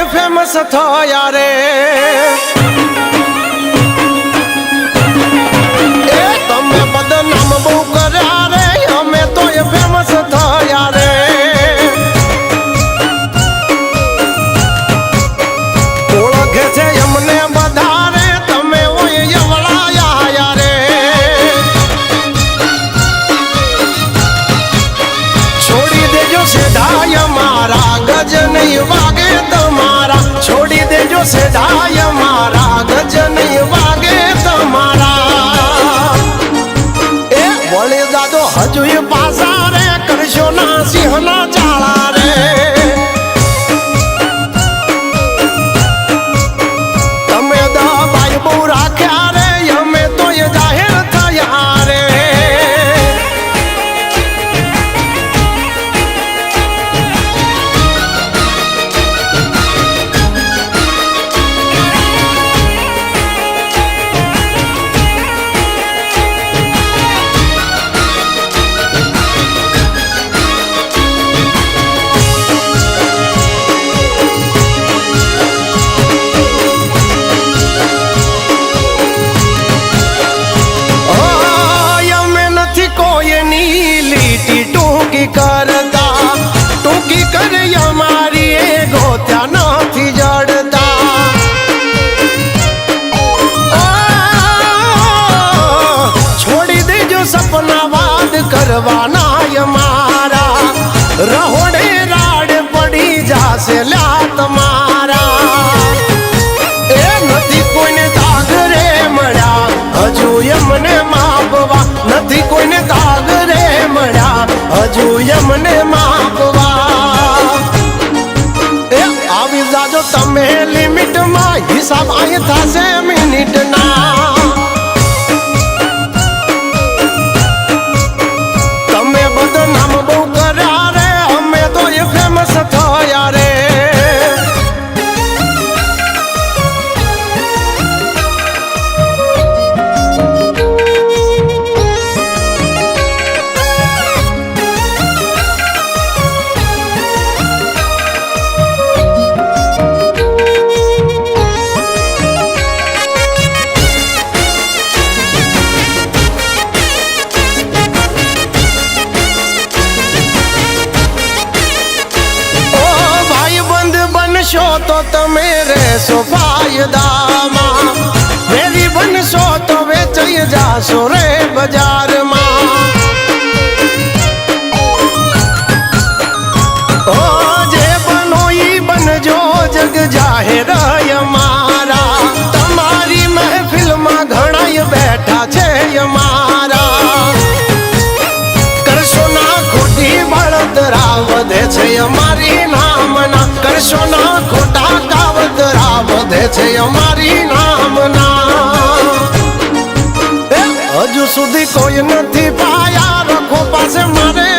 તોય ફેમસ થયા રે એ તમે બદનામ બહુ કર્યા રે અમે તોય ફેમસ થયા રે ઓળખે છે એમને બધા રે તમે ઓય યવળાયા રે છોડી દેજો સેધાય મારા ગજ નહીં વાગે તમારા છોડી દેજો સેધાય મારા ગજ નહીં વાગે તમારા એ વળી દાદો હજુ પાસા રે કરશો ના સિંહના ચાળા રે તમે દબાઈ બહુ રાખ્યા રે અમે તો એ જાહેર થયા રે करता टूकी कर हमारी गोत्या नहीं जड़ता छोड़ी दे जो सपना वाद करवाना हमारा रहोड़े राड पड़ी जासे ल्या तुम्हारा ए नहीं कोई दाग रे मड़ा हजू यमने मापवा नहीं कोई दाग रे मड़ा हजू यमने मापवा ए आवी जाजो तमे लिमिट में हिसाब आई थासे मिनिट ना तमे बदनाम बहू कर्या रे हमें तो ये फेमस थया रे बनशो तो तमे रेसो फायदामां वेरी बनशो तो वेचाई जाशो रे बाजार मां ओ जे बनो ई बनजो जग जाहिर हमारा तमारी महफिल में घणाई बैठा छे हमारा करशो ना खोटी बळतरा वधे छे हमारी नामना करशो ना खोटा कावतरा वधे छे हमारी नामना हजू सुधी कोई नहीं पाया रखो पासे मारे